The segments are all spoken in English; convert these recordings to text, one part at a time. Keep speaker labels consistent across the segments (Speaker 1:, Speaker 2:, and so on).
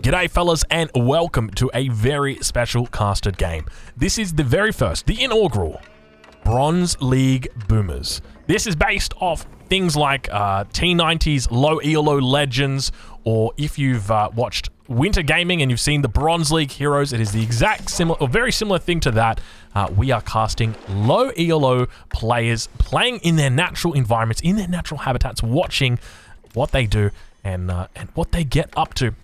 Speaker 1: G'day fellas, and welcome to a very special casted game. This is the very first, the inaugural Bronze League Boomers. This is based off things like T90's low ELO legends, or if you've watched Winter Gaming and you've seen the Bronze League heroes, it is the exact similar, or very similar thing to that. We are casting low ELO players playing in their natural environments, in their natural habitats, watching what they do and what they get up to.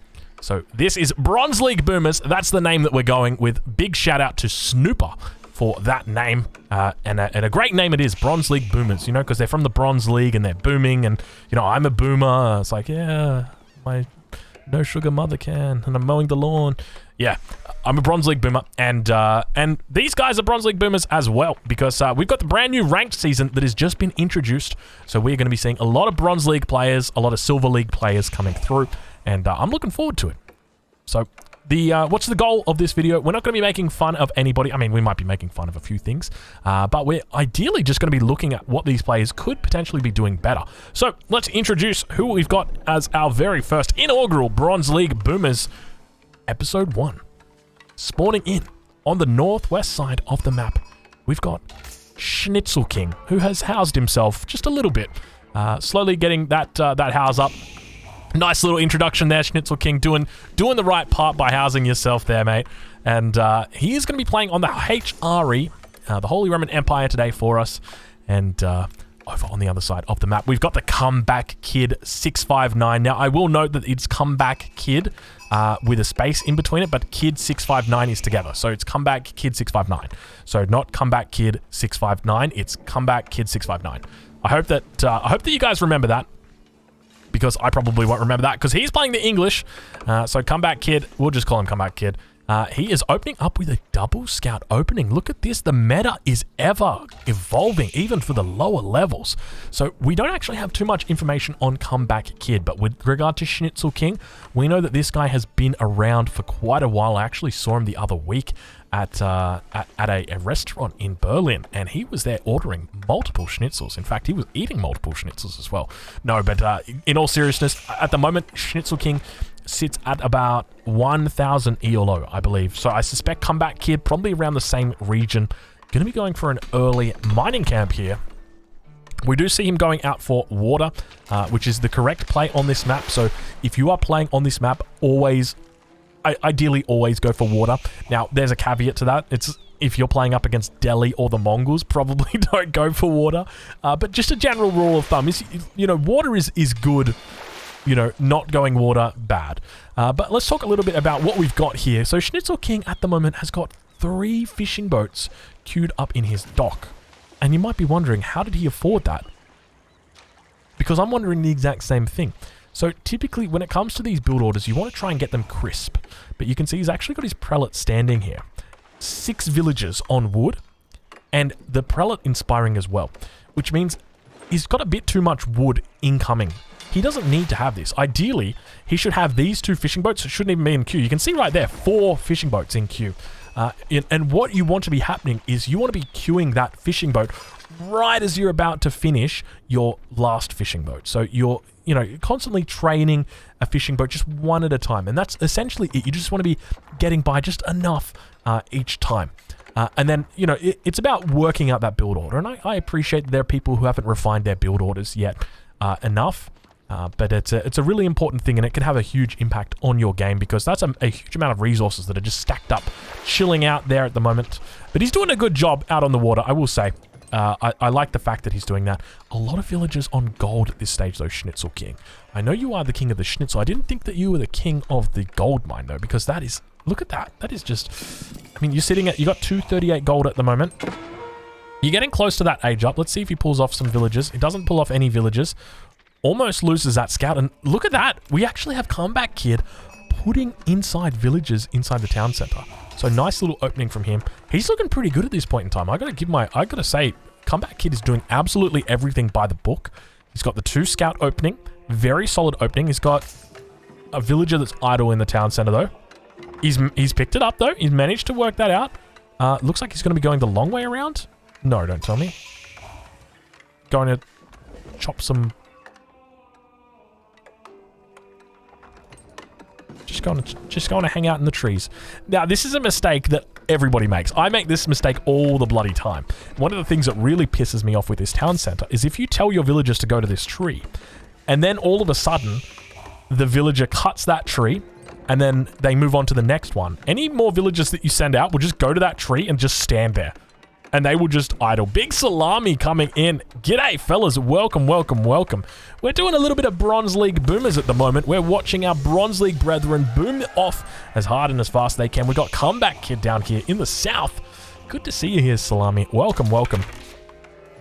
Speaker 1: So this is Bronze League Boomers. That's the name that we're going with. Big shout out to Snooper for that name. And a great name it is, Bronze League Boomers, you know, because they're from the Bronze League and they're booming. And, you know, I'm a boomer. It's like, yeah, my no sugar mother can. And I'm mowing the lawn. Yeah, I'm a Bronze League Boomer. And these guys are Bronze League Boomers as well, because we've got the brand new ranked season that has just been introduced. So we're going to be seeing a lot of Bronze League players, a lot of Silver League players coming through. And I'm looking forward to it. So, what's the goal of this video? We're not going to be making fun of anybody. I mean, we might be making fun of a few things. But we're ideally just going to be looking at what these players could potentially be doing better. So, let's introduce who we've got as our very first inaugural Bronze League Boomers. Episode 1. Spawning in on the northwest side of the map, we've got Schnitzel King, who has housed himself just a little bit. Slowly getting that house up. Nice little introduction there, Schnitzel King, doing the right part by housing yourself there, mate. And he is going to be playing on the HRE, the Holy Roman Empire today for us. And over on the other side of the map, we've got the Comeback Kid 659. Now, I will note that it's Comeback Kid with a space in between it, but Kid 659 is together. So it's Comeback Kid 659. So not Comeback Kid 659, it's Comeback Kid 659. I hope that you guys remember that, because I probably won't remember that, because he's playing the English. So Comeback Kid, we'll just call him Comeback Kid. He is opening up with a double scout opening. Look at this. The meta is ever evolving, even for the lower levels. So we don't actually have too much information on Comeback Kid, but with regard to Schnitzel King, we know that this guy has been around for quite a while. I actually saw him the other week at a restaurant in Berlin, and he was there ordering multiple schnitzels. In fact, he was eating multiple schnitzels as well. No, but in all seriousness, at the moment, Schnitzel King sits at about 1,000 ELO, I believe. So I suspect Comeback Kid, probably around the same region. Going to be going for an early mining camp here. We do see him going out for water, which is the correct play on this map. So if you are playing on this map, ideally always go for water. Now, there's a caveat to that. It's if you're playing up against Delhi or the Mongols, probably don't go for water. But just a general rule of thumb is, you know, water is good. You know, not going water, bad. But let's talk a little bit about what we've got here. So Schnitzel King at the moment has got 3 fishing boats queued up in his dock. And you might be wondering, how did he afford that? Because I'm wondering the exact same thing. So typically when it comes to these build orders, you want to try and get them crisp. But you can see he's actually got his prelate standing here. 6 villagers on wood, and the prelate inspiring as well. Which means he's got a bit too much wood incoming. He doesn't need to have this. Ideally, he should have these 2 fishing boats. It shouldn't even be in queue. You can see right there, 4 fishing boats in queue. And what you want to be happening is you want to be queuing that fishing boat right as you're about to finish your last fishing boat. So you're constantly training a fishing boat just one at a time. And that's essentially it. You just want to be getting by just enough each time. And then, you know, it's about working out that build order. And I appreciate that there are people who haven't refined their build orders yet enough. But it's a really important thing, and it can have a huge impact on your game, because that's a huge amount of resources that are just stacked up, chilling out there at the moment. But he's doing a good job out on the water, I will say. I like the fact that he's doing that. A lot of villagers on gold at this stage, though, Schnitzel King. I know you are the king of the schnitzel. I didn't think that you were the king of the gold mine, though, because that is... Look at that. That is just... I mean, you're sitting at... You got 238 gold at the moment. You're getting close to that age up. Let's see if he pulls off some villagers. He doesn't pull off any villagers. Almost loses that scout, and look at that. We actually have Comeback Kid putting inside villages inside the town center. So nice little opening from him. He's looking pretty good at this point in time. I gotta say, Comeback Kid is doing absolutely everything by the book. He's got the 2 scout opening, very solid opening. He's got a villager that's idle in the town center though. He's picked it up though. He's managed to work that out. Looks like he's gonna be going the long way around. No, don't tell me. Going to chop some Just going to hang out in the trees. Now, this is a mistake that everybody makes. I make this mistake all the bloody time. One of the things that really pisses me off with this town center is if you tell your villagers to go to this tree, and then all of a sudden, the villager cuts that tree, and then they move on to the next one. Any more villagers that you send out will just go to that tree and just stand there. And they will just idle. Big Salami coming in. G'day, fellas. Welcome, welcome, welcome. We're doing a little bit of Bronze League boomers at the moment. We're watching our Bronze League brethren boom off as hard and as fast as they can. We've got Comeback Kid down here in the south. Good to see you here, Salami. Welcome, welcome.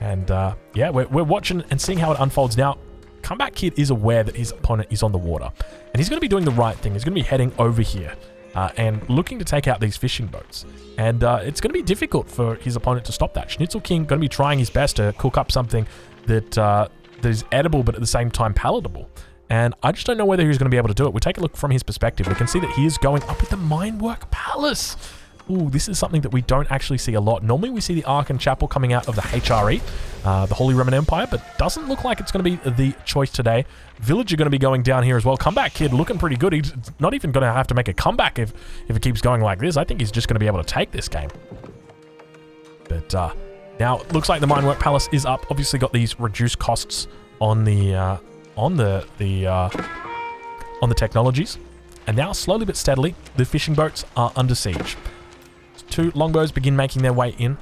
Speaker 1: And, yeah, we're watching and seeing how it unfolds. Now, Comeback Kid is aware that his opponent is on the water. And he's going to be doing the right thing. He's going to be heading over here. And looking to take out these fishing boats. And it's going to be difficult for his opponent to stop that. Schnitzel King going to be trying his best to cook up something that is edible but at the same time palatable. And I just don't know whether he's going to be able to do it. We take a look from his perspective. We can see that he is going up with the Minework Palace. Ooh, this is something that we don't actually see a lot. Normally we see the Ark and Chapel coming out of the HRE, the Holy Roman Empire, but doesn't look like it's going to be the choice today. Villager going to be going down here as well. Comeback Kid looking pretty good. He's not even going to have to make a comeback if it keeps going like this. I think he's just going to be able to take this game. But now it looks like the Minework Palace is up. Obviously got these reduced costs on the technologies. And now slowly but steadily, the fishing boats are under siege. Two longbows begin making their way in.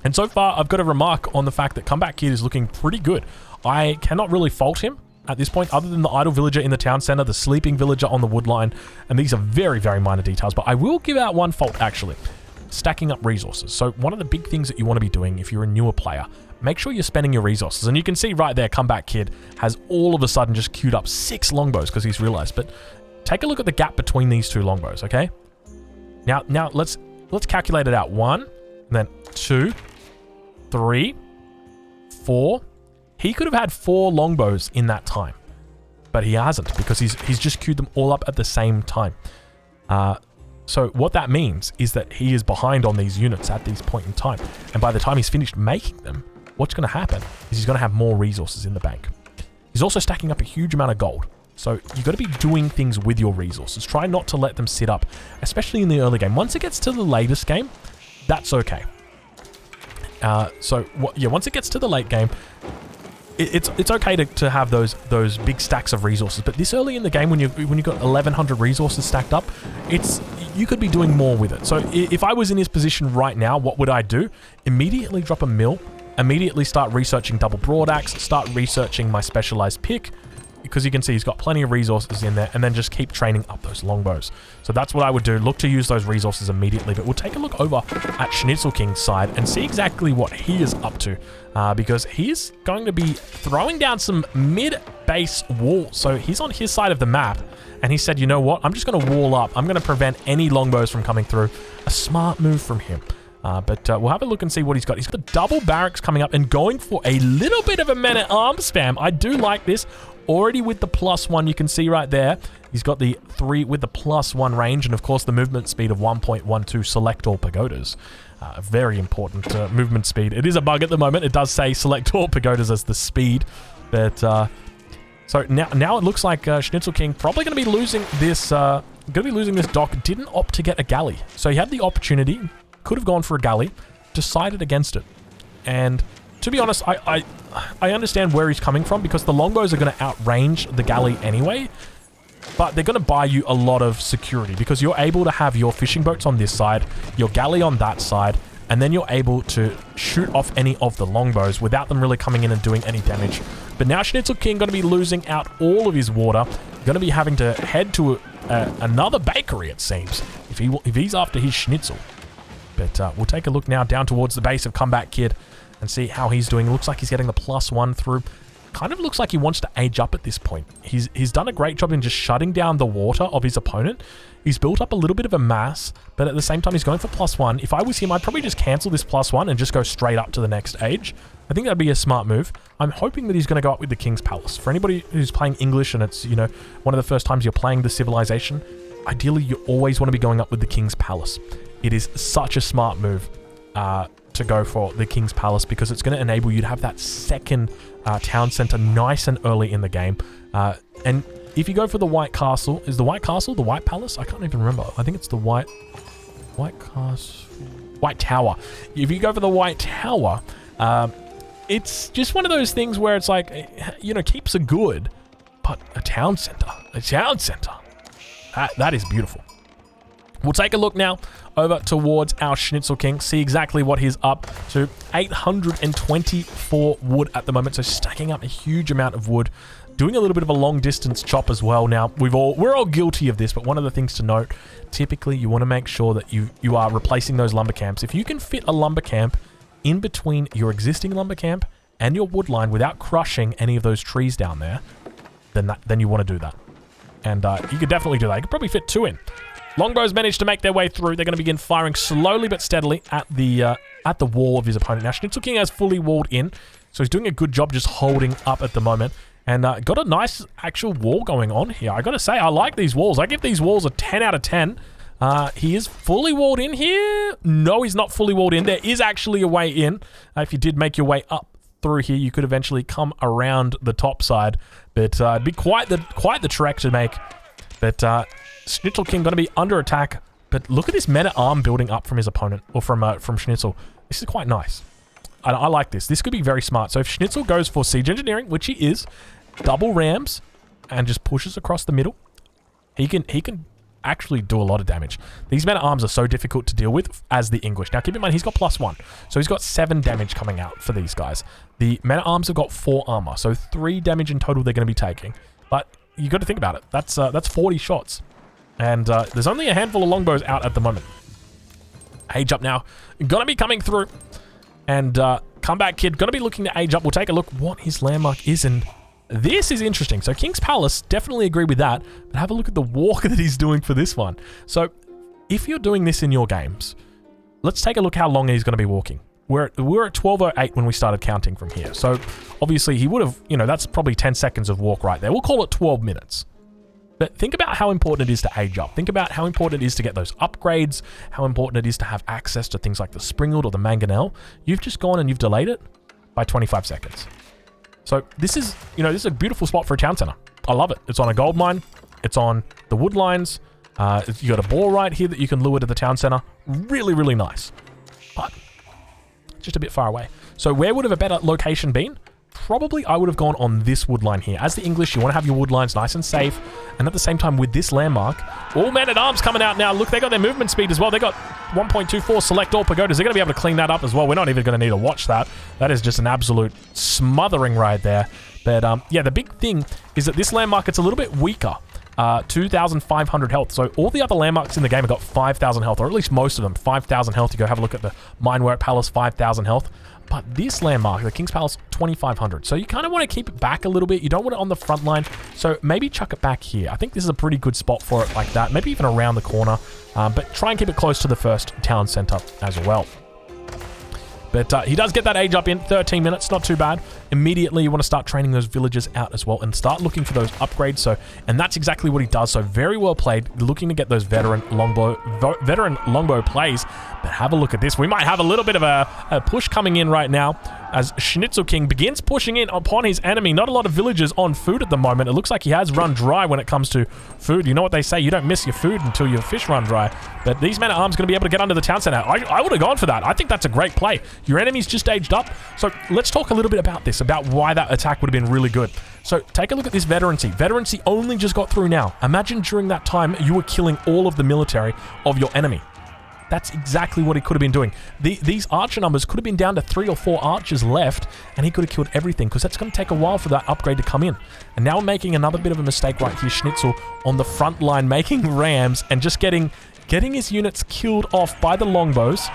Speaker 1: And so far, I've got to remark on the fact that Comeback Kid is looking pretty good. I cannot really fault him at this point, other than the idle villager in the town center, the sleeping villager on the wood line, and these are very, very minor details, but I will give out one fault, actually. Stacking up resources. So one of the big things that you want to be doing if you're a newer player, make sure you're spending your resources. And you can see right there, Comeback Kid has all of a sudden just queued up 6 longbows because he's realized. But take a look at the gap between these 2 longbows, okay? Now let's calculate it out. 1, and then 2, 3, 4. He could have had 4 longbows in that time, but he hasn't because he's just queued them all up at the same time. So what that means is that he is behind on these units at this point in time. And by the time he's finished making them, what's going to happen is he's going to have more resources in the bank. He's also stacking up a huge amount of gold. So you've got to be doing things with your resources. Try not to let them sit up, especially in the early game. Once it gets to the latest game, that's okay. Once it gets to the late game, it's okay to have those big stacks of resources. But this early in the game, when you've got 1,100 resources stacked up, you could be doing more with it. So if I was in his position right now, what would I do? Immediately drop a mill. Immediately start researching double broadaxe. Start researching my specialized pick. Because you can see he's got plenty of resources in there, and then just keep training up those longbows. So that's what I would do. Look to use those resources immediately. But we'll take a look over at Schnitzel King's side and see exactly what he is up to. Because he's going to be throwing down some mid-base walls. So he's on his side of the map, and he said, you know what? I'm just going to wall up. I'm going to prevent any longbows from coming through. A smart move from him. But we'll have a look and see what he's got. He's got a double barracks coming up and going for a little bit of a men-at-arms spam. I do like this. Already with the +1, you can see right there, he's got the 3 with the +1 range, and of course the movement speed of 1.12, select all pagodas. Very important movement speed. It is a bug at the moment. It does say select all pagodas as the speed. But, so now it looks like Schnitzel King probably going to be losing this, dock. Didn't opt to get a galley. So he had the opportunity, could have gone for a galley, decided against it. And to be honest, I understand where he's coming from, because the longbows are going to outrange the galley anyway, but they're going to buy you a lot of security because you're able to have your fishing boats on this side, your galley on that side, and then you're able to shoot off any of the longbows without them really coming in and doing any damage. But now Schnitzel King going to be losing out all of his water, going to be having to head to another bakery, it seems, if he's after his schnitzel. But we'll take a look now down towards the base of Comeback Kid and see how he's doing. It looks like he's getting the +1 through. Kind of looks like he wants to age up at this point. He's done a great job in just shutting down the water of his opponent. He's built up a little bit of a mass, but at the same time, he's going for +1. If I was him, I'd probably just cancel this +1 and just go straight up to the next age. I think that'd be a smart move. I'm hoping that he's going to go up with the King's Palace. For anybody who's playing English and it's, one of the first times you're playing the civilization, ideally, you always want to be going up with the King's Palace. It is such a smart move to go for the King's Palace because it's going to enable you to have that second town center nice and early in the game. And if you go for the White Castle, is the White Castle the White Palace? I can't even remember. I think it's the White Castle, White Tower. If you go for the White Tower, it's just one of those things where it's like, you know, keeps are good, but a town center, that is beautiful. We'll take a look now over towards our Schnitzel King, see exactly what he's up to. 824 wood at the moment, so stacking up a huge amount of wood. Doing a little bit of a long distance chop as well. Now, we're all guilty of this, but one of the things to note, typically you want to make sure that you are replacing those lumber camps. If you can fit a lumber camp in between your existing lumber camp and your wood line without crushing any of those trees down there, then you want to do that. And you could definitely do that. You could probably fit 2 in. Longbows managed to make their way through. They're going to begin firing slowly but steadily at the wall of his opponent. Now, Schnitzel King has fully walled in, so he's doing a good job just holding up at the moment. And got a nice actual wall going on here. I got to say, I like these walls. I give these walls a 10 out of 10. He is fully walled in here. No, he's not fully walled in. There is actually a way in. If you did make your way up through here, you could eventually come around the top side. But it'd be quite the trek to make. But Schnitzel King going to be under attack. But look at this men-at-arm building up from his opponent, or from Schnitzel. This is quite nice. I like this. This could be very smart. So if Schnitzel goes for siege engineering, which he is, double rams, and just pushes across the middle, he can actually do a lot of damage. These men-at-arms are so difficult to deal with as the English. Now keep in mind, he's got +1. So he's got 7 damage coming out for these guys. The men-at-arms have got 4 armor. So 3 damage in total they're going to be taking. But you got to think about it. That's 40 shots. And there's only a handful of longbows out at the moment. Age up now. Gonna be coming through. And come back, kid. Gonna be looking to age up. We'll take a look what his landmark is. And this is interesting. So King's Palace, definitely agree with that. But have a look at the walk that he's doing for this one. So if you're doing this in your games, let's take a look how long he's going to be walking. We're at 12:08 when we started counting from here. So obviously he would have, you know, that's probably 10 seconds of walk right there. We'll call it 12 minutes. But think about how important it is to age up. Think about how important it is to get those upgrades, how important it is to have access to things like the Springald or the Mangonel. You've just gone and you've delayed it by 25 seconds. So this is, you know, this is a beautiful spot for a town center. I love it. It's on a gold mine. It's on the wood lines. You got a boar right here that you can lure to the town center. Really, really nice. But just a bit far away. So where would have a better location been? Probably I would have gone on this wood line here. As the English, you want to have your wood lines nice and safe. And at the same time, with this landmark, all men-at-arms coming out now. Look, they got their movement speed as well. They got 1.24 select all pagodas. They're going to be able to clean that up as well. We're not even going to need to watch that. That is just an absolute smothering right there. But yeah, the big thing is that this landmark, it's a little bit weaker. 2,500 health. So all the other landmarks in the game have got 5,000 health, or at least most of them, 5,000 health. You go have a look at the Minework Palace, 5,000 health. But this landmark, the King's Palace, 2,500. So you kind of want to keep it back a little bit. You don't want it on the front line. So maybe chuck it back here. I think this is a pretty good spot for it like that. Maybe even around the corner. But try and keep it close to the first town center as well. But he does get that age up in 13 minutes. Not too bad. Immediately, you want to start training those villagers out as well and start looking for those upgrades. So, and that's exactly what he does. So very well played. Looking to get those veteran longbow plays. But have a look at this. We might have a little bit of a push coming in right now as Schnitzel King begins pushing in upon his enemy. Not a lot of villagers on food at the moment. It looks like he has run dry when it comes to food. You know what they say, you don't miss your food until your fish run dry. But these men-at-arms going to be able to get under the town center. I would have gone for that. I think that's a great play. Your enemy's just aged up. So let's talk a little bit about this, about why that attack would have been really good. So take a look at this veterancy. Veterancy only just got through now. Imagine during that time you were killing all of the military of your enemy. That's exactly what he could have been doing. These archer numbers could have been down to 3 or 4 archers left, and he could have killed everything, because that's going to take a while for that upgrade to come in. And now we're making another bit of a mistake right here. Schnitzel on the front line making rams and just getting his units killed off by the longbows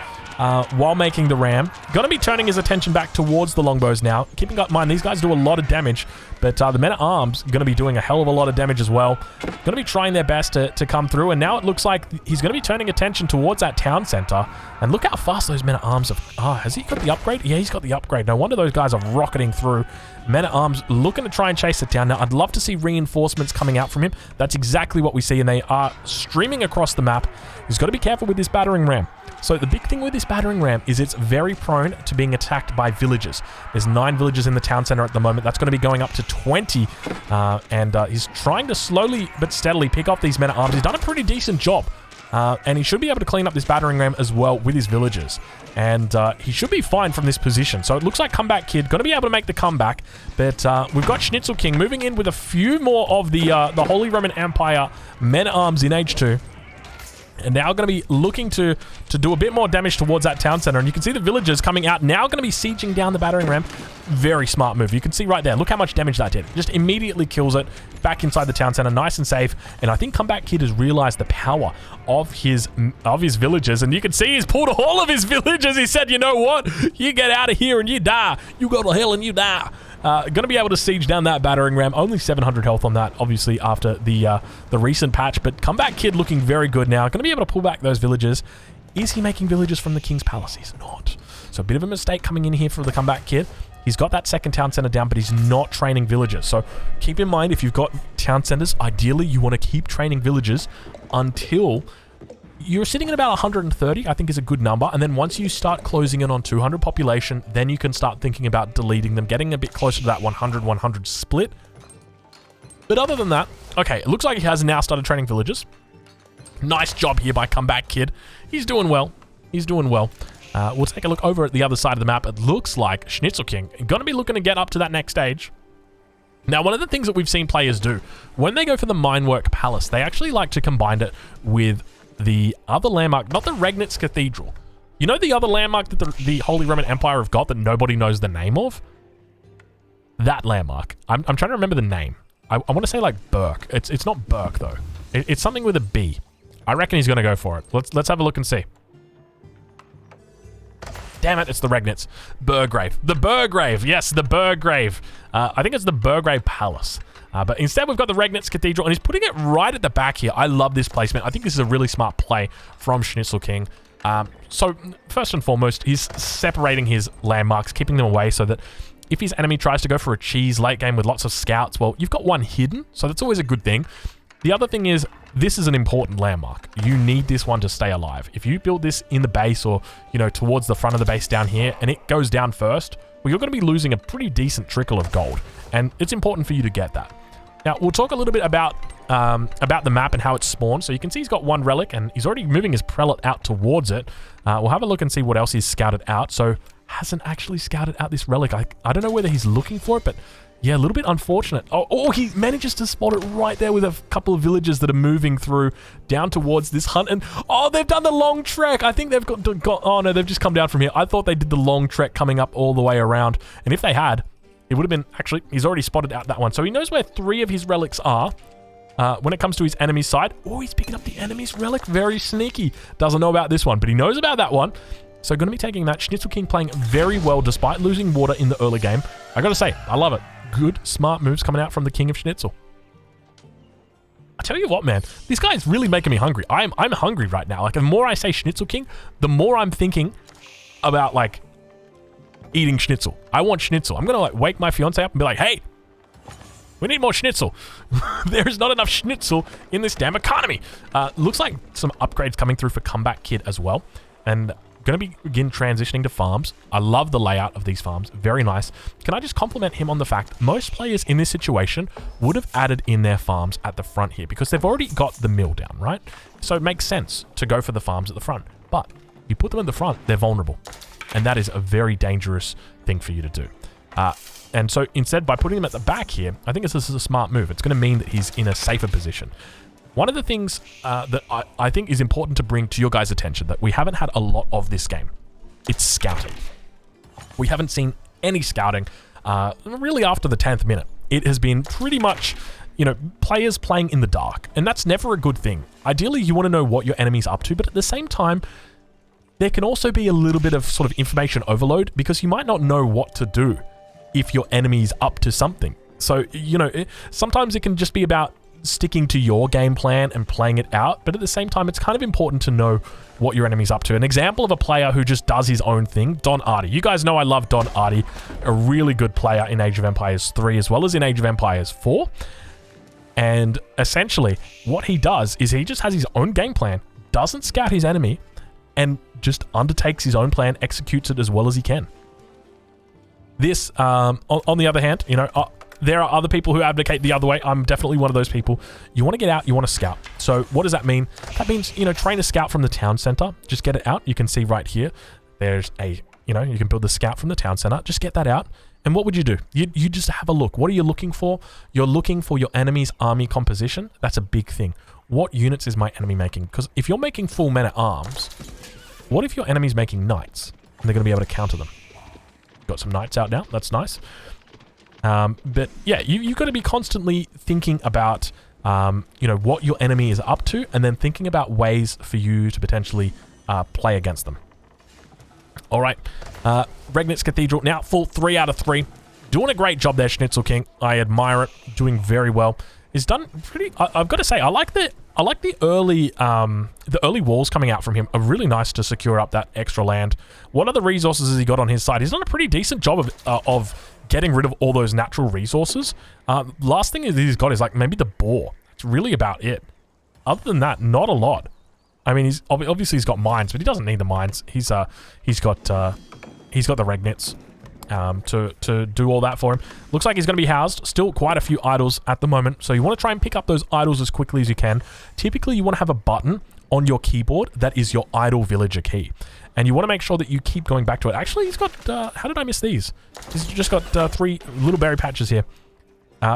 Speaker 1: while making the ram. Going to be turning his attention back towards the longbows now. Keeping in mind, these guys do a lot of damage, but the men-at-arms going to be doing a hell of a lot of damage as well. Going to be trying their best to come through, and now it looks like he's going to be turning attention towards that town center. And look how fast those men-at-arms have... has he got the upgrade? Yeah, he's got the upgrade. No wonder those guys are rocketing through. Men-at-arms looking to try and chase it down. Now, I'd love to see reinforcements coming out from him. That's exactly what we see, and they are streaming across the map. He's got to be careful with this battering ram. So the big thing with this battering ram is it's very prone to being attacked by villagers. There's 9 villagers in the town center at the moment. That's going to be going up to 20. And he's trying to slowly but steadily pick off these men-at-arms. He's done a pretty decent job. And he should be able to clean up this battering ram as well with his villagers. And he should be fine from this position. So it looks like Comeback Kid going to be able to make the comeback. But we've got Schnitzel King moving in with a few more of the Holy Roman Empire men-at-arms in H2. And now going to be looking to do a bit more damage towards that town center. And you can see the villagers coming out now going to be sieging down the battering ram. Very smart move. You can see right there. Look how much damage that did. Just immediately kills it back inside the town center. Nice and safe. And I think Comeback Kid has realized the power of his villagers. And you can see he's pulled all of his villagers. He said, you know what? You get out of here and you die. You go to hell and you die. Going to be able to siege down that battering ram. Only 700 health on that, obviously, after the recent patch. But Comeback Kid looking very good now. Going to be able to pull back those villagers. Is he making villagers from the King's Palace? He's not. So a bit of a mistake coming in here for the Comeback Kid. He's got that second town center down, but he's not training villagers. So keep in mind, if you've got town centers, ideally you want to keep training villagers until you're sitting at about 130, I think is a good number. And then once you start closing in on 200 population, then you can start thinking about deleting them, getting a bit closer to that 100-100 split. But other than that, okay, it looks like he has now started training villagers. Nice job here by Comeback Kid. He's doing well. He's doing well. We'll take a look over at the other side of the map. It looks like Schnitzel King going to be looking to get up to that next stage. Now, one of the things that we've seen players do, when they go for the Minework Palace, they actually like to combine it with the other landmark, not the Regnitz Cathedral. You know the other landmark that the Holy Roman Empire have got that nobody knows the name of? That landmark. I'm trying to remember the name. I want to say like Burke. It's not Burke though. It's something with a B. I reckon he's going to go for it. Let's have a look and see. Damn it, it's the Regnitz. Burgrave. The Burgrave. Yes, the Burgrave. I think it's the Burgrave Palace. But instead, we've got the Regnitz Cathedral, and he's putting it right at the back here. I love this placement. I think this is a really smart play from Schnitzel King. So, first and foremost, he's separating his landmarks, keeping them away so that if his enemy tries to go for a cheese late game with lots of scouts, well, you've got one hidden, so that's always a good thing. The other thing is, this is an important landmark. You need this one to stay alive. If you build this in the base or, you know, towards the front of the base down here, and it goes down first, well, you're going to be losing a pretty decent trickle of gold, and it's important for you to get that. Now, we'll talk a little bit about the map and how it's spawned. So you can see he's got one relic, and he's already moving his prelate out towards it. We'll have a look and see what else he's scouted out. So hasn't actually scouted out this relic. I don't know whether he's looking for it, but yeah, a little bit unfortunate. Oh, he manages to spot it right there with a couple of villagers that are moving through down towards this hunt. And oh, they've done the long trek. I think they've got oh no, they've just come down from here. I thought they did the long trek coming up all the way around. And if they had, it would have been, actually, he's already spotted out that one. So he knows where 3 of his relics are. When it comes to his enemy's side, oh, he's picking up the enemy's relic. Very sneaky. Doesn't know about this one, but he knows about that one. So going to be taking that. Schnitzel King playing very well despite losing water in the early game. I got to say, I love it. Good, smart moves coming out from the King of Schnitzel. I tell you what, man, this guy is really making me hungry. I'm hungry right now. Like, the more I say Schnitzel King, the more I'm thinking about, like, eating schnitzel. I want schnitzel. I'm going to, like, wake my fiance up and be like, hey, we need more schnitzel. There's not enough schnitzel in this damn economy. Looks like some upgrades coming through for Comeback Kid as well. And going to begin transitioning to farms. I love the layout of these farms. Very nice. Can I just compliment him on the fact most players in this situation would have added in their farms at the front here because they've already got the mill down, right? So it makes sense to go for the farms at the front. But you put them at the front, they're vulnerable. And that is a very dangerous thing for you to do. And so instead, by putting them at the back here, I think this is a smart move. It's going to mean that he's in a safer position. One of the things that I think is important to bring to your guys' attention that we haven't had a lot of this game, it's scouting. We haven't seen any scouting really after the 10th minute. It has been pretty much, you know, players playing in the dark, and that's never a good thing. Ideally, you want to know what your enemy's up to, but at the same time, there can also be a little bit of sort of information overload because you might not know what to do if your enemy's up to something. So, you know, sometimes it can just be about sticking to your game plan and playing it out, but at the same time, it's kind of important to know what your enemy's up to. An example of a player who just does his own thing, Don Artie. You guys know I love Don Artie, a really good player in Age of Empires 3 as well as in Age of Empires 4. And essentially, what he does is he just has his own game plan, doesn't scout his enemy, and just undertakes his own plan, executes it as well as he can. This, on the other hand, you know, there are other people who advocate the other way. I'm definitely one of those people. You want to get out, you want to scout. So what does that mean? That means, you know, train a scout from the town center. Just get it out. You can see right here, there's a, you know, you can build the scout from the town center. Just get that out. And what would you do? You just have a look. What are you looking for? You're looking for your enemy's army composition. That's a big thing. What units is my enemy making? Because if you're making full men-at-arms, what if your enemy's making knights? And they're going to be able to counter them. Got some knights out now. That's nice. But yeah, you've got to be constantly thinking about, you know, what your enemy is up to, and then thinking about ways for you to potentially play against them. All right, Regnitz Cathedral now full 3 out of 3. Doing a great job there, Schnitzel King. I admire it. Doing very well. He's done pretty. I've got to say, I like the early walls coming out from him are really nice to secure up that extra land. What other resources has he got on his side? He's done a pretty decent job of getting rid of all those natural resources. Last thing he's got is like maybe the boar. That's really about it. Other than that, not a lot. I mean, he's obviously he's got mines, but he doesn't need the mines. He's got the Regnitz to do all that for him. Looks like he's going to be housed. Still quite a few idols at the moment, so you want to try and pick up those idols as quickly as you can. Typically, you want to have a button on your keyboard that is your idol villager key, and you want to make sure that you keep going back to it. Actually, he's got how did I miss these? He's just got 3 little berry patches here.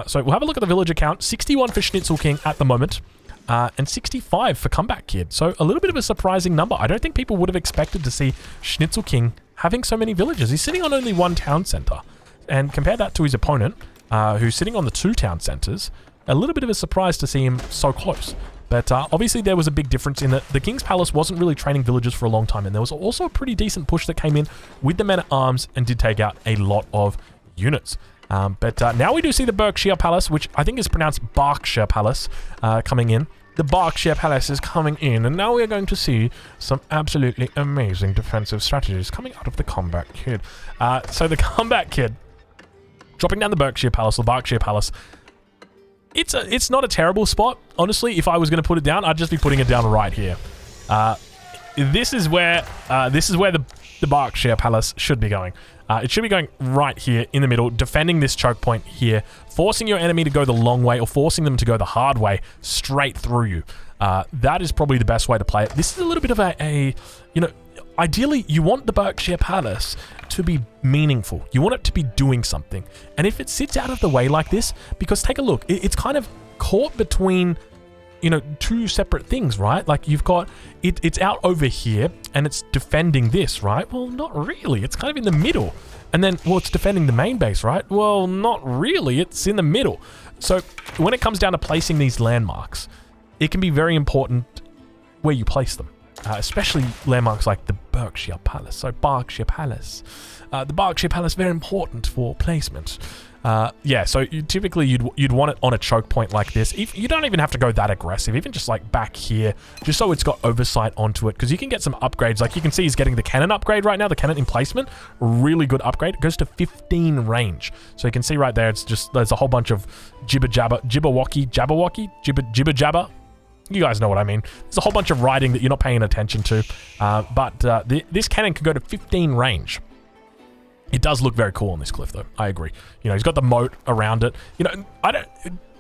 Speaker 1: So we'll have a look at the villager count. 61 for Schnitzel King at the moment. And 65 for Comeback Kid. So a little bit of a surprising number. I don't think people would have expected to see Schnitzel King having so many villagers. He's sitting on only 1 town center. And compare that to his opponent, who's sitting on the 2 town centers. A little bit of a surprise to see him so close. But obviously there was a big difference in that the King's Palace wasn't really training villagers for a long time. And there was also a pretty decent push that came in with the men-at-arms and did take out a lot of units. But now we do see the Berkshire Palace, which I think is pronounced Berkshire Palace, coming in. The Berkshire Palace is coming in, and now we are going to see some absolutely amazing defensive strategies coming out of the Combat Kid. So the Combat Kid, dropping down the Berkshire Palace, it's not a terrible spot. Honestly, if I was going to put it down, I'd just be putting it down right here. This is where the Berkshire Palace should be going. It should be going right here in the middle, defending this choke point here, forcing your enemy to go the long way or forcing them to go the hard way straight through you. That is probably the best way to play it. This is a little bit of a you know, ideally you want the Berkshire Palace to be meaningful. You want it to be doing something. And if it sits out of the way like this, because take a look, it's kind of caught between, you know, 2 separate things, right? Like you've got it's out over here and it's defending this, right? Well, not really. It's kind of in the middle. And then, well, it's defending the main base, right? Well, not really. It's in the middle. So when it comes down to placing these landmarks, it can be very important where you place them, especially landmarks like the Berkshire Palace. So Berkshire Palace. The Berkshire Palace, very important for placement. Yeah, so typically you'd want it on a choke point like this. You don't even have to go that aggressive, even just like back here, just so it's got oversight onto it, because you can get some upgrades. Like you can see he's getting the cannon upgrade right now, the cannon emplacement, really good upgrade. It goes to 15 range. So you can see right there, it's just, there's a whole bunch of jibber jabber. You guys know what I mean. There's a whole bunch of writing that you're not paying attention to, but this cannon can go to 15 range. It does look very cool on this cliff, though. I agree. You know, he's got the moat around it. You know, I don't...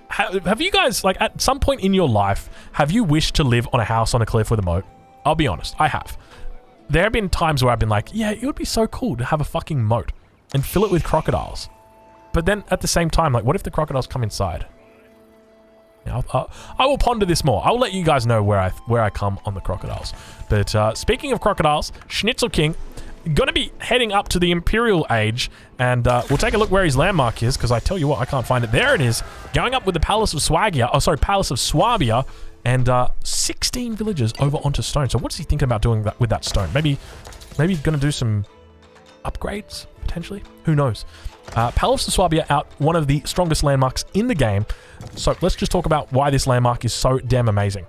Speaker 1: Have you guys, like, at some point in your life, have you wished to live on a house on a cliff with a moat? I'll be honest, I have. There have been times where I've been like, yeah, it would be so cool to have a fucking moat and fill it with crocodiles. But then, at the same time, like, what if the crocodiles come inside? You know, I will ponder this more. I will let you guys know where I come on the crocodiles. But speaking of crocodiles, Schnitzel King... gonna be heading up to the Imperial Age, and we'll take a look where his landmark is, because I tell you what, I can't find it. There it is, going up with the Palace of Swagia, Palace of Swabia, and 16 villagers over onto stone. So what's he thinking about doing with that stone? Maybe gonna do some upgrades, potentially? Who knows? Palace of Swabia out, one of the strongest landmarks in the game. So let's just talk about why this landmark is so damn amazing.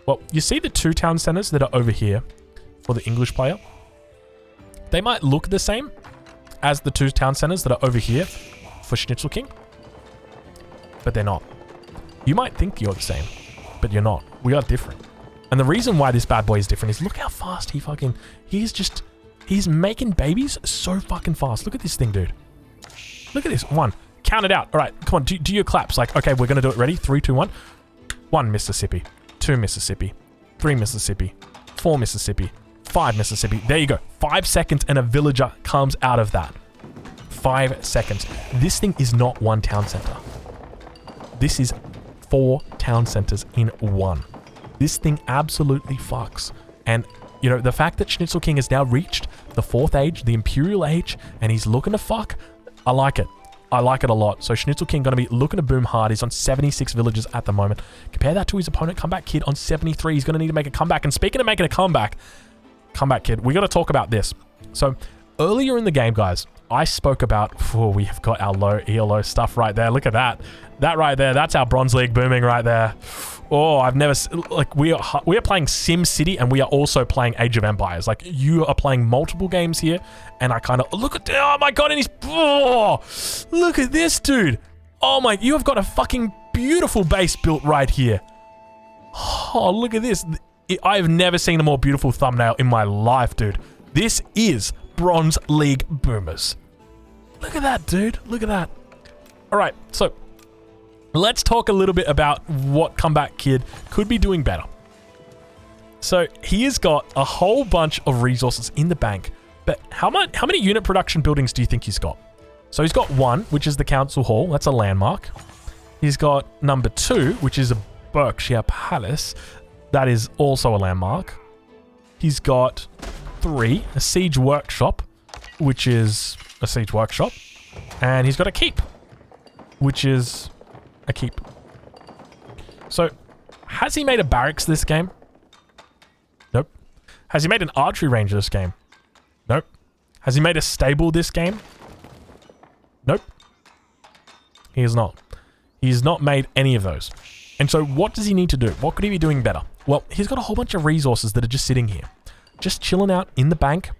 Speaker 1: Well, you see the 2 town centers that are over here for the English player? They might look the same as the 2 town centers that are over here for Schnitzel King, but they're not. You might think you're the same, but you're not. We are different. And the reason why this bad boy is different is look how fast he's making babies so fucking fast. Look at this thing, dude. Look at this. 1. Count it out. All right, come on, do your claps. Like, okay, we're going to do it. Ready? 3, 2, 1. 1 Mississippi. 2 Mississippi. 3 Mississippi. 4 Mississippi. 5 Mississippi. There you go. 5 seconds and a villager comes out of that. 5 seconds. This thing is not 1 town center. This is 4 town centers in 1. This thing absolutely fucks. And, you know, the fact that Schnitzel King has now reached the 4th age, the Imperial age, and he's looking to fuck, I like it. I like it a lot. So Schnitzel King going to be looking to boom hard. He's on 76 villages at the moment. Compare that to his opponent, Comeback Kid, on 73. He's going to need to make a comeback. And speaking of making a comeback, Comeback Kid, we got to talk about this. So earlier in the game, guys, I spoke about, we have got our low ELO stuff right there. Look at that. That right there, that's our Bronze League booming right there. Oh, I've never, like, we are playing Sim City and we are also playing Age of Empires. Like, you are playing multiple games here, and I kind of, look at, oh my god, and he's, oh, look at this, dude. Oh my, you have got a fucking beautiful base built right here. Oh, look at this. I've never seen a more beautiful thumbnail in my life, dude. This is Bronze League boomers. Look at that, dude. Look at that. All right, so let's talk a little bit about what Comeback Kid could be doing better. So he has got a whole bunch of resources in the bank, but how many unit production buildings do you think he's got? So he's got 1, which is the Council Hall. That's a landmark. He's got number 2, which is a Berkshire Palace. That is also a landmark. He's got 3, a Siege Workshop, which is a Siege Workshop. And he's got a Keep, which is a keep. So, has he made a barracks this game? Nope. Has he made an archery range this game? Nope. Has he made a stable this game? Nope. He has not. He's not made any of those. And so what does he need to do? What could he be doing better? Well, he's got a whole bunch of resources that are just sitting here. Just chilling out in the bank.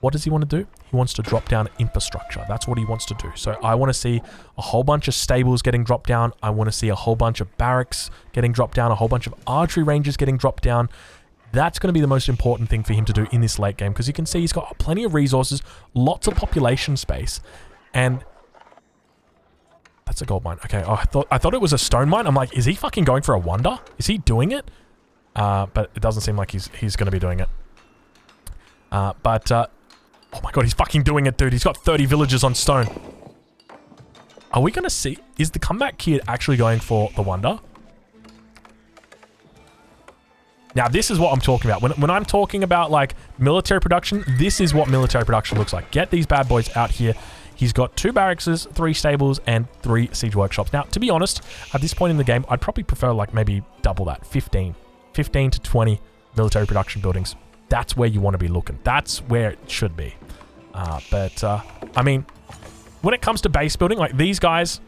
Speaker 1: What does he want to do? He wants to drop down infrastructure. That's what he wants to do. So I want to see a whole bunch of stables getting dropped down. I want to see a whole bunch of barracks getting dropped down, a whole bunch of archery ranges getting dropped down. That's going to be the most important thing for him to do in this late game, because you can see he's got plenty of resources, lots of population space, and that's a gold mine. Okay, oh, I thought it was a stone mine. I'm like, is he fucking going for a wonder? Is he doing it? But it doesn't seem like he's going to be doing it. Oh my god, he's fucking doing it, dude. He's got 30 villages on stone. Are we going to see... Is the Comeback Kid actually going for the wonder? Now, this is what I'm talking about. When I'm talking about, like, military production, this is what military production looks like. Get these bad boys out here. He's got 2 barracks, 3 stables, and 3 siege workshops. Now, to be honest, at this point in the game, I'd probably prefer, like, maybe double that. 15 to 20 military production buildings. That's where you want to be looking. That's where it should be. I mean, when it comes to base building, like these guys,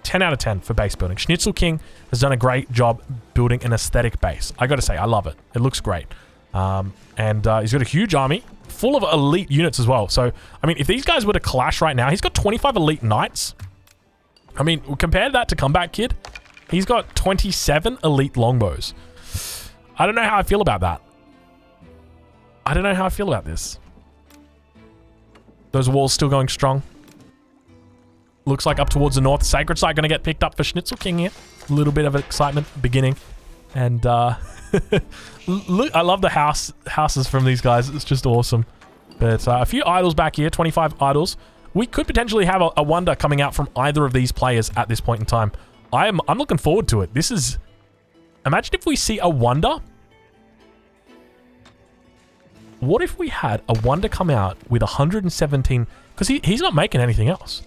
Speaker 1: 10 out of 10 for base building. Schnitzel King has done a great job building an aesthetic base. I got to say, I love it. It looks great. And he's got a huge army full of elite units as well. So, I mean, if these guys were to clash right now, he's got 25 elite knights. I mean, compare that to Comeback Kid. He's got 27 elite longbows. I don't know how I feel about that. I don't know how I feel about this. Those walls still going strong. Looks like up towards the north. Sacred Site going to get picked up for Schnitzel King here. A little bit of excitement beginning. And look, I love the houses from these guys. It's just awesome. But a few idols back here. 25 idols. We could potentially have a wonder coming out from either of these players at this point in time. I'm looking forward to it. This is... Imagine if we see a wonder... What if we had a wonder come out with 117... Because he's not making anything else.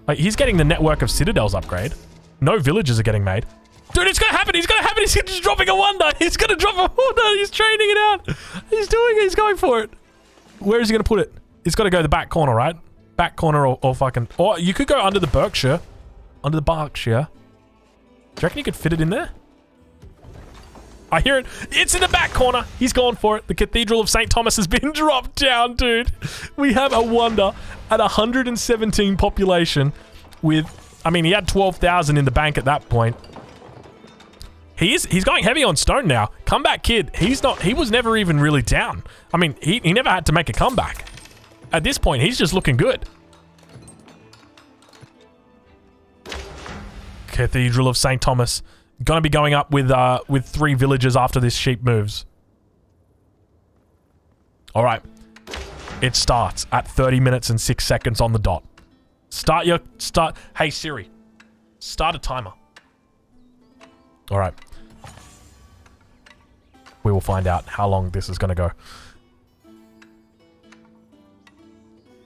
Speaker 1: Like, he's getting the network of citadels upgrade. No villages are getting made. Dude, it's going to happen. He's going to happen. He's just dropping a wonder. He's going to drop a wonder. He's training it out. He's doing it. He's going for it. Where is he going to put it? It's got to go the back corner, right? Back corner or fucking... Or you could go under the Berkshire. Under the Berkshire. Do you reckon you could fit it in there? I hear it. It's in the back corner. He's gone for it. The Cathedral of St. Thomas has been dropped down, dude. We have a wonder at 117 population with... I mean, he had 12,000 in the bank at that point. He's going heavy on stone now. Comeback Kid, he was never even really down. I mean, he never had to make a comeback. At this point, he's just looking good. Cathedral of St. Thomas. Gonna be going up with 3 villagers after this sheep moves. All right. It starts at 30 minutes and 6 seconds on the dot. Hey Siri, start a timer. All right. We will find out how long this is gonna go.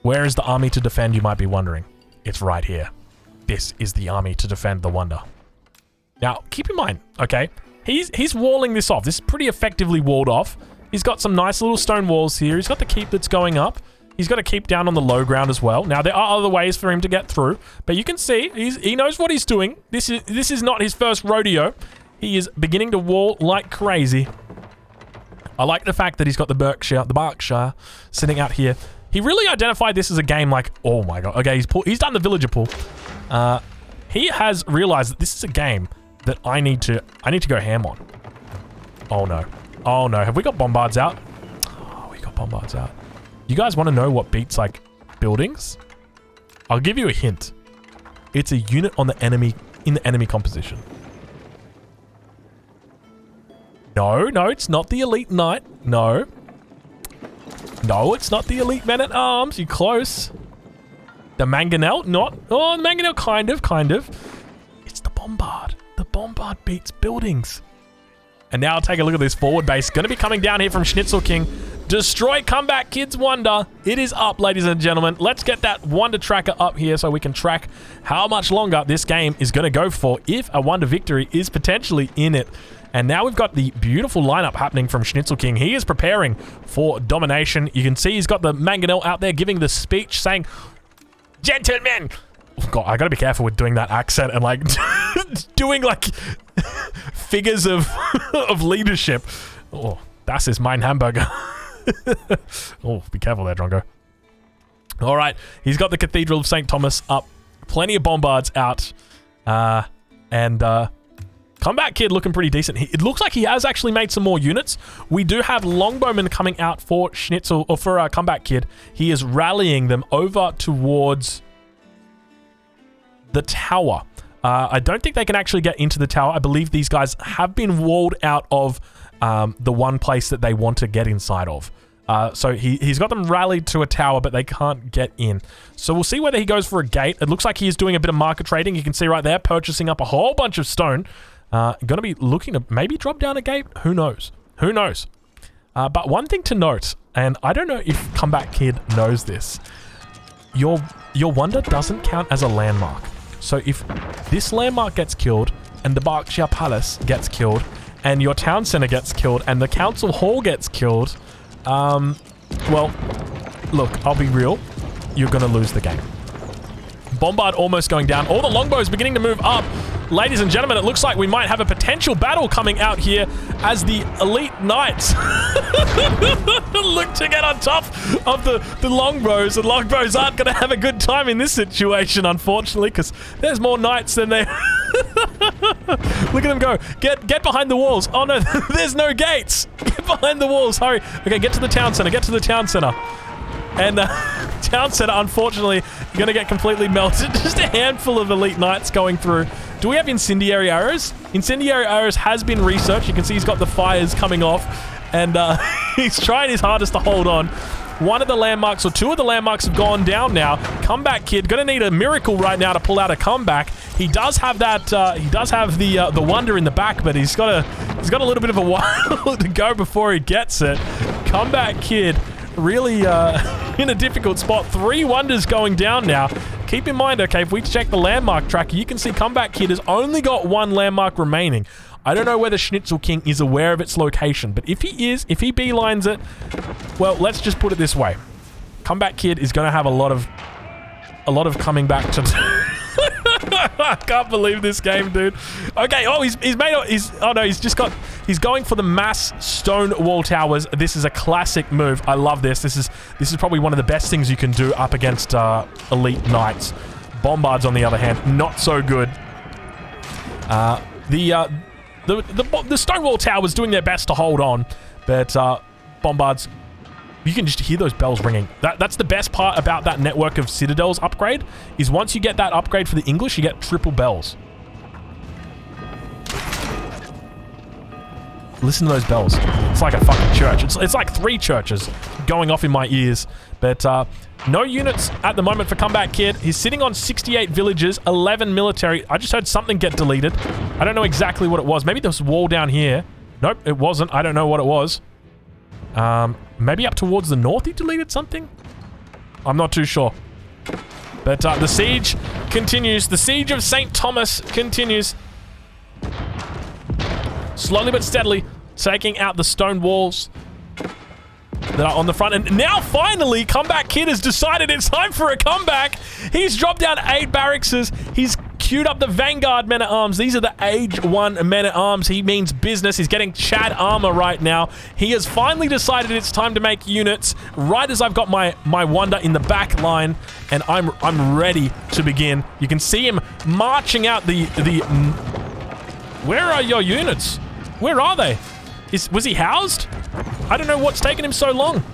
Speaker 1: Where is the army to defend, you might be wondering. It's right here. This is the army to defend the wonder. Now, keep in mind, okay, he's walling this off. This is pretty effectively walled off. He's got some nice little stone walls here. He's got the keep that's going up. He's got a keep down on the low ground as well. Now, there are other ways for him to get through, but you can see he knows what he's doing. This is not his first rodeo. He is beginning to wall like crazy. I like the fact that he's got the Berkshire sitting out here. He really identified this as a game like, oh my god. Okay, he's done the villager pull. He has realized that this is a game that I need to go ham on. Oh no. Oh no. Have we got bombards out? Oh, we got bombards out. You guys want to know what beats like buildings? I'll give you a hint. It's a unit on the enemy in the enemy composition. No, it's not the elite knight. No, it's not the elite men at arms. You're close. The mangonel, not. Oh, the mangonel, kind of. It's the bombard. The bombard beats buildings. And now take a look at this forward base. Going to be coming down here from Schnitzel King. Destroy Comeback Kid's Wonder. It is up, ladies and gentlemen. Let's get that Wonder tracker up here so we can track how much longer this game is going to go for if a Wonder victory is potentially in it. And now we've got the beautiful lineup happening from Schnitzel King. He is preparing for domination. You can see he's got the mangonel out there giving the speech saying, "Gentlemen." Oh God, I gotta be careful with doing that accent and like doing like figures of leadership. Oh, das ist mein Hamburger. Oh, be careful there, Drongo. All right, he's got the Cathedral of St. Thomas up. Plenty of bombards out. Comeback Kid looking pretty decent. It looks like he has actually made some more units. We do have longbowmen coming out for Schnitzel, or for Comeback Kid. He is rallying them over towards the tower. I don't think they can actually get into the tower. I believe these guys have been walled out of the one place that they want to get inside of. So he's got them rallied to a tower, but they can't get in. So we'll see whether he goes for a gate. It looks like he's doing a bit of market trading. You can see right there, purchasing up a whole bunch of stone. Gonna be looking to maybe drop down a gate. Who knows? Who knows? But one thing to note, and I don't know if Comeback Kid knows this, your wonder doesn't count as a landmark. So if this landmark gets killed, and the Berkshire Palace gets killed, and your town center gets killed, and the council hall gets killed, well, look, I'll be real, you're gonna lose the game. Bombard almost going down. All the longbows beginning to move up. Ladies and gentlemen, it looks like we might have a potential battle coming out here as the elite knights look to get on top of the longbows. The longbows aren't going to have a good time in this situation, unfortunately, because there's more knights than they... Look at them go. Get behind the walls. Oh no, there's no gates. Get behind the walls. Hurry. Okay, get to the town center. Get to the town center. And town center, unfortunately, going to get completely melted. Just a handful of elite knights going through. Do we have incendiary arrows? Incendiary arrows has been researched. You can see he's got the fires coming off. And he's trying his hardest to hold on. One of the landmarks, or two of the landmarks have gone down now. Comeback Kid, going to need a miracle right now to pull out a comeback. He does have that, he does have the wonder in the back, but he's got a little bit of a while to go before he gets it. Comeback Kid really in a difficult spot. 3 wonders going down now. Keep in mind, okay, if we check the landmark tracker, you can see Comeback Kid has only got 1 landmark remaining. I don't know whether Schnitzel King is aware of its location, but if he is, if he beelines it, well, let's just put it this way. Comeback Kid is going to have a lot of coming back to... I can't believe this game, dude. Okay, oh, he's going for the mass stone wall towers. This is a classic move. I love this. This is probably one of the best things you can do up against elite knights. Bombards, on the other hand, not so good. The Stonewall Towers doing their best to hold on, but Bombards, you can just hear those bells ringing. That's the best part about that network of citadels upgrade, is once you get that upgrade for the English, you get triple bells. Listen to those bells. It's like a fucking church. It's like 3 churches going off in my ears. But no units at the moment for Comeback Kid. He's sitting on 68 villages, 11 military. I just heard something get deleted. I don't know exactly what it was. Maybe there was a wall down here. Nope, it wasn't. I don't know what it was. Maybe up towards the north he deleted something? I'm not too sure. But the siege continues. The siege of St. Thomas continues. Slowly but steadily taking out the stone walls that are on the front. And now finally, Comeback Kid has decided it's time for a comeback. He's dropped down 8 barracks. He's queued up the Vanguard men-at-arms. These are the Age 1 men-at-arms. He means business. He's getting Chad armor right now. He has finally decided it's time to make units right as I've got my Wonder in the back line, and I'm ready to begin. You can see him marching out the where are your units? Where are they? Was he housed? I don't know what's taken him so long.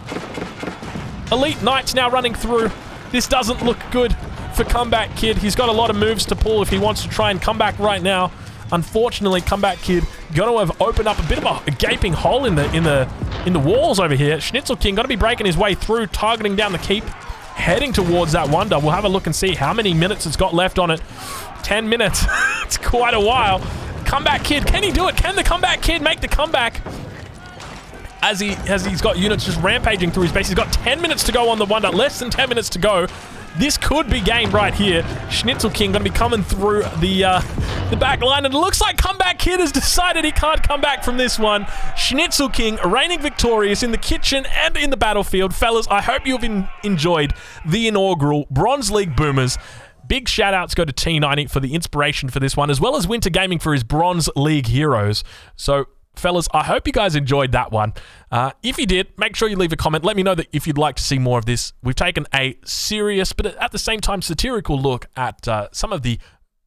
Speaker 1: Elite Knights now running through. This doesn't look good for Comeback Kid. He's got a lot of moves to pull if he wants to try and come back right now. Unfortunately, Comeback Kid going to have opened up a bit of a gaping hole in the walls over here. Schnitzel King going to be breaking his way through, targeting down the keep, heading towards that Wonder. We'll have a look and see how many minutes it's got left on it. 10 minutes. It's quite a while. Comeback Kid, can he do it? Can the Comeback Kid make the comeback? As he's got units just rampaging through his base. He's got 10 minutes to go on the Wonder. Less than 10 minutes to go. This could be game right here. Schnitzel King going to be coming through the back line. And it looks like Comeback Kid has decided he can't come back from this one. Schnitzel King reigning victorious in the kitchen and in the battlefield. Fellas, I hope you've enjoyed the inaugural Bronze League Boomers. Big shout-outs go to T90 for the inspiration for this one, as well as Winter Gaming for his Bronze League heroes. So, fellas, I hope you guys enjoyed that one. If you did, make sure you leave a comment. Let me know that if you'd like to see more of this. We've taken a serious, but at the same time satirical look at some of the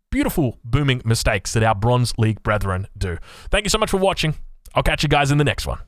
Speaker 1: beautiful booming mistakes that our Bronze League brethren do. Thank you so much for watching. I'll catch you guys in the next one.